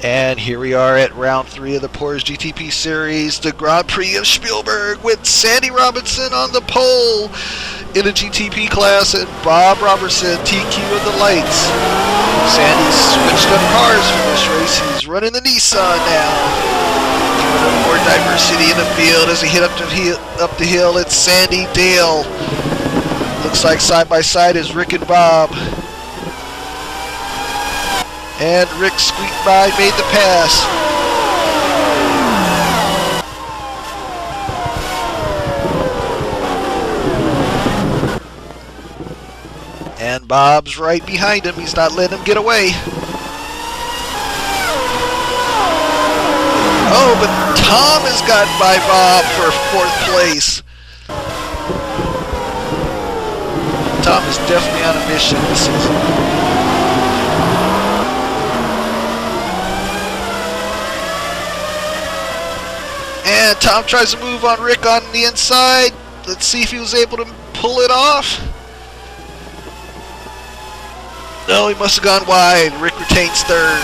And here we are at round 3 of the PORRS GTP series, the Grand Prix of Spielberg, with Sandy Robinson on the pole in the GTP class and Bob Robertson, TQ of the lights. Sandy switched up cars for this race. He's running the Nissan now. A little more diversity in the field as he hit up the hill. It's Sandy, Dale. Looks like side by side is Rick and Bob. And Rick squeaked by, made the pass. And Bob's right behind him. He's not letting him get away. Oh, but Tom has gotten by Bob for 4th place. Tom is definitely on a mission this season. And Tom tries to move on Rick on the inside. Let's see if he was able to pull it off. No, he must have gone wide. Rick retains 3rd.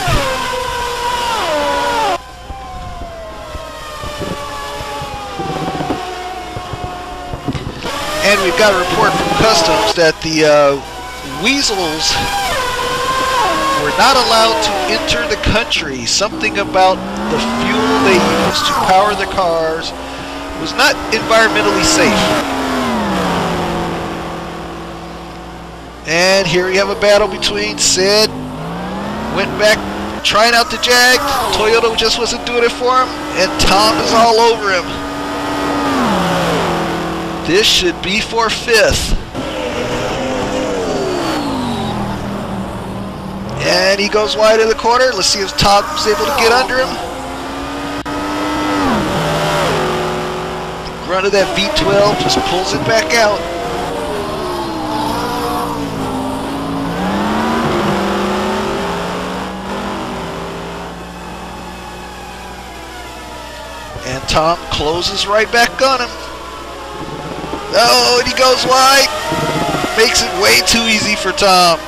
And we've got a report from Customs that the Weasels were not allowed to enter the country. Something about the fuel they used to power the cars was not environmentally safe. And here we have a battle between Sid. Went back trying out the Jag. Toyota just wasn't doing it for him. And Tom is all over him. This should be for 5th. And he goes wide in the corner. Let's see if Tom's able to get under him. The grunt of that V12 just pulls it back out. And Tom closes right back on him. Oh, and he goes wide. Makes it way too easy for Tom.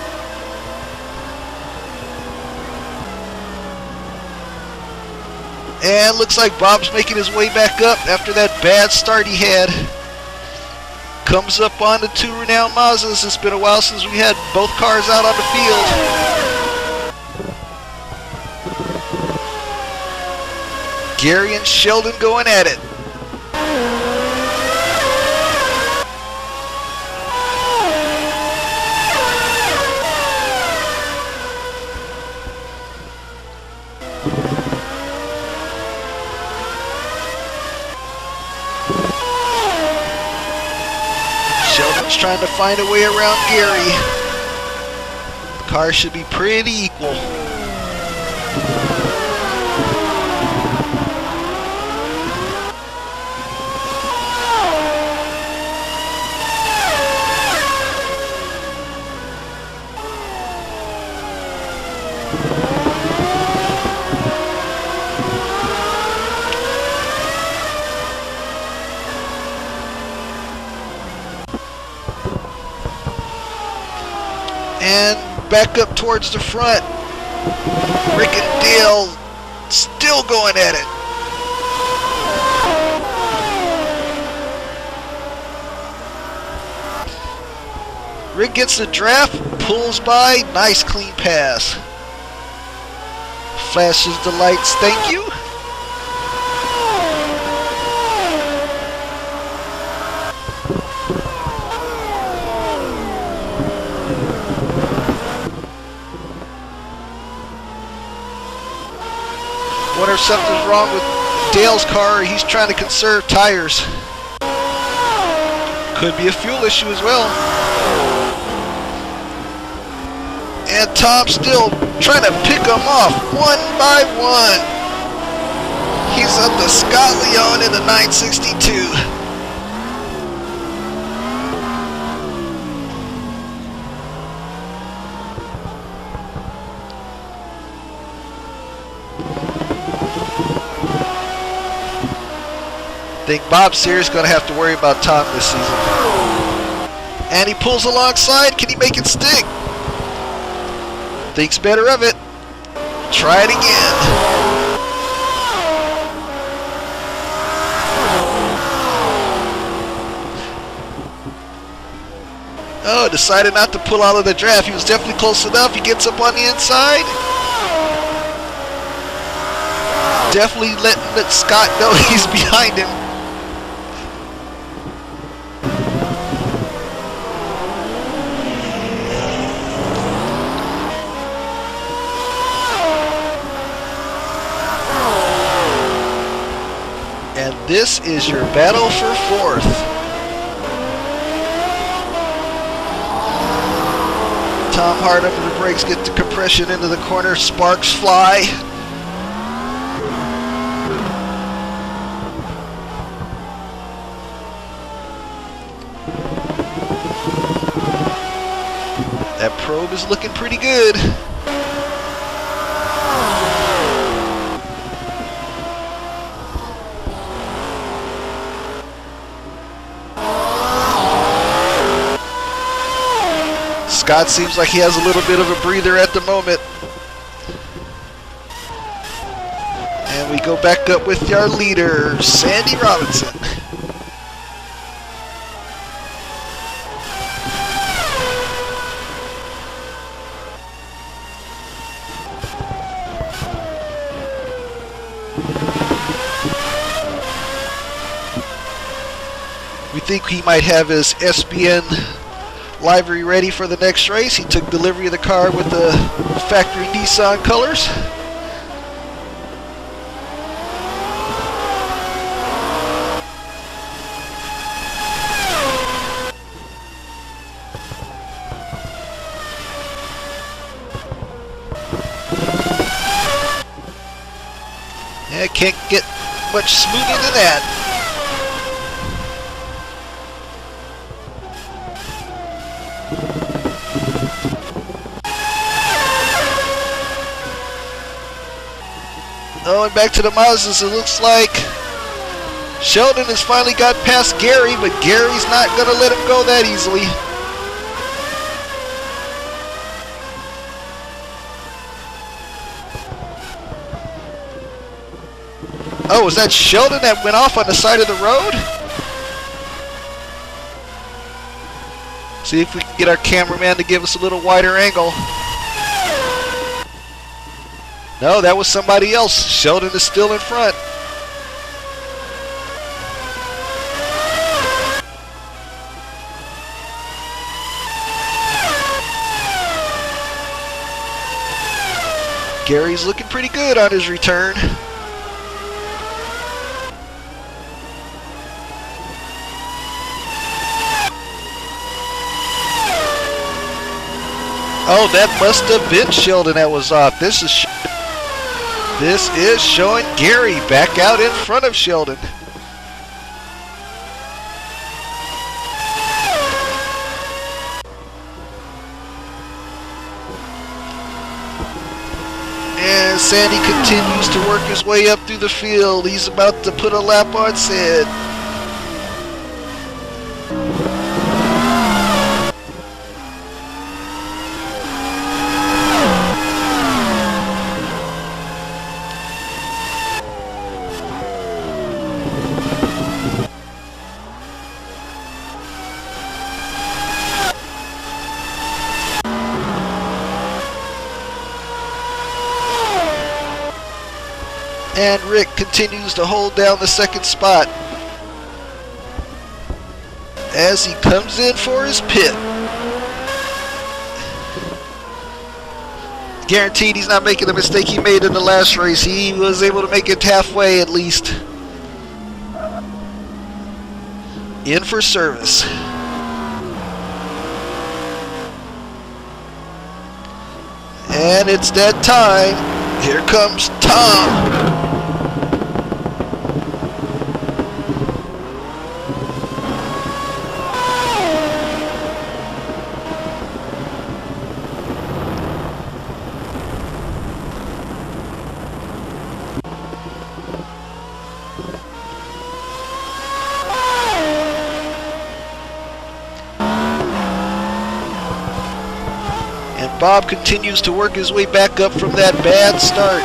And looks like Bob's making his way back up after that bad start he had. Comes up on the 2 renowned Mazdas. It's been a while since we had both cars out on the field. Gary and Sheldon going at it. Sheldon's trying to find a way around Gary. The car should be pretty equal. And back up towards the front. Rick and Dale still going at it. Rick gets the draft, pulls by, nice clean pass. Flashes the lights, thank you. Wonder if something's wrong with Dale's car. He's trying to conserve tires. Could be a fuel issue as well. And Tom still trying to pick them off one by one. He's up to Scott Leon in the 962. I think Bob Sears is going to have to worry about Tom this season. And he pulls alongside. Can he make it stick? Thinks better of it. Try it again. Oh, decided not to pull out of the draft. He was definitely close enough. He gets up on the inside. Definitely letting Scott know he's behind him. And this is your battle for fourth. Tom hard under the brakes, get the compression into the corner, sparks fly. That probe is looking pretty good. Scott seems like he has a little bit of a breather at the moment. And we go back up with our leader, Sandy Robinson. We think he might have his SBN livery ready for the next race. He took delivery of the car with the factory Nissan colors. Yeah, can't get much smoother than that. Oh, and back to the Mazdas. It looks like Sheldon has finally got past Gary, but Gary's not going to let him go that easily. Oh, was that Sheldon that went off on the side of the road? See if we can get our cameraman to give us a little wider angle. No, that was somebody else. Sheldon is still in front. Gary's looking pretty good on his return. Oh, that must have been Sheldon that was off. This is showing Gary back out in front of Sheldon. And Sandy continues to work his way up through the field. He's about to put a lap on Sid. And Rick continues to hold down the second spot as he comes in for his pit. Guaranteed he's not making the mistake he made in the last race. He was able to make it halfway at least. In for service. And it's that time. Here comes Tom. And Bob continues to work his way back up from that bad start.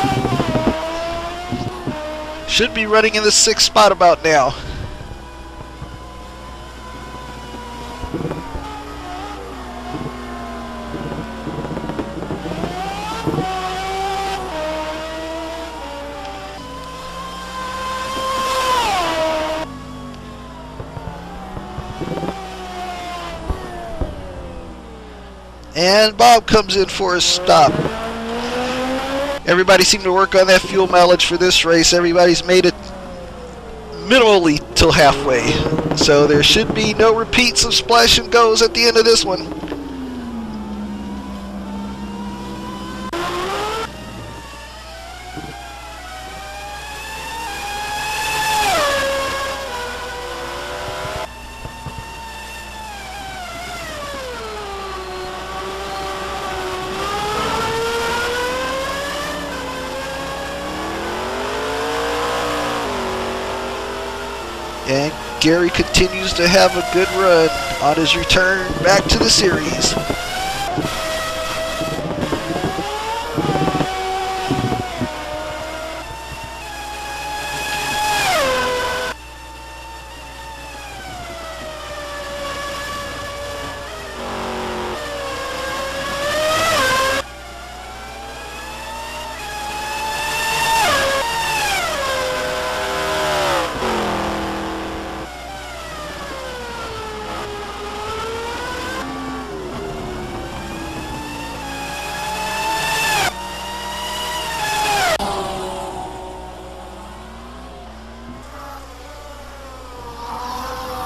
Should be running in the 6th spot about now. And Bob comes in for a stop. Everybody seemed to work on that fuel mileage for this race. Everybody's made it minimally till halfway. So there should be no repeats of splash and goes at the end of this one. And Gary continues to have a good run on his return back to the series.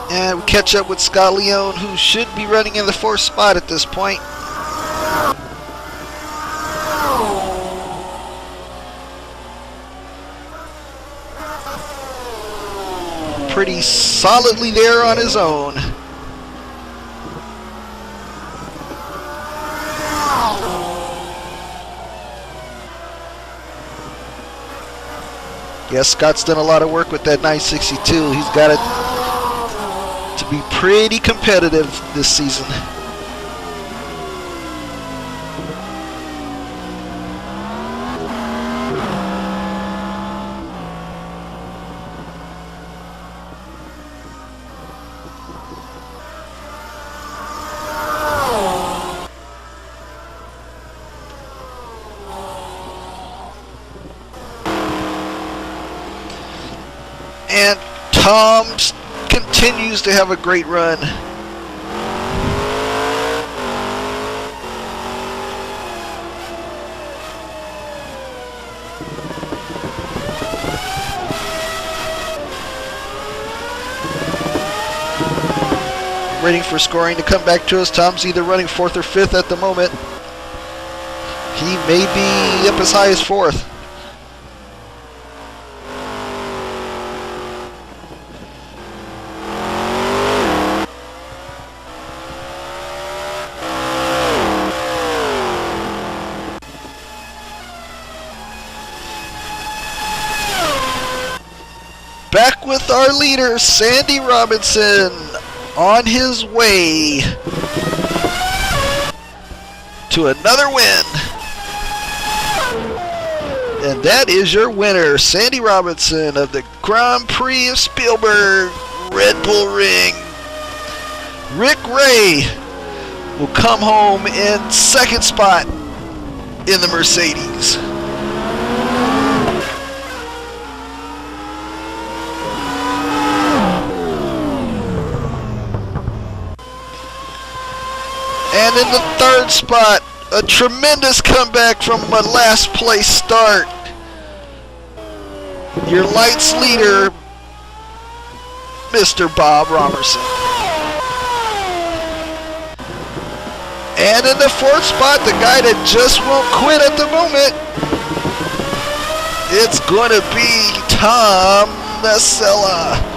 And we catch up with Scott Leone, who should be running in the 4th spot at this point. Pretty solidly there on his own. Yes, Scott's done a lot of work with that 962. He's got it to be pretty competitive this season. And Tom continues to have a great run. Waiting for scoring to come back to us. Tom's either running 4th or 5th at the moment. He may be up as high as 4th. Back with our leader, Sandy Robinson, on his way to another win. And that is your winner, Sandy Robinson of the Grand Prix of Spielberg, Red Bull Ring. Rick Ray will come home in 2nd spot in the Mercedes. And in the 3rd spot, a tremendous comeback from a last place start. Your lights leader, Mr. Bob Robertson. And in the 4th spot, the guy that just won't quit at the moment, it's going to be Tom Nacella.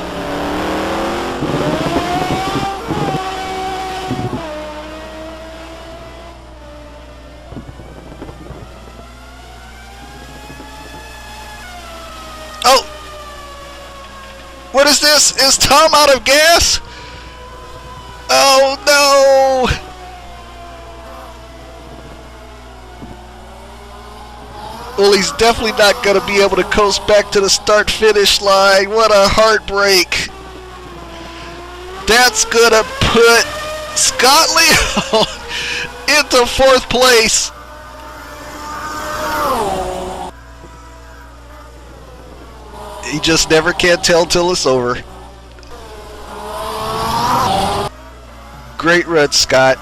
Oh, what is this? Is Tom out of gas? Oh no! Well, he's definitely not going to be able to coast back to the start-finish line. What a heartbreak. That's going to put Scott Leon into 4th place. You just never can tell till it's over. Great run, Scott.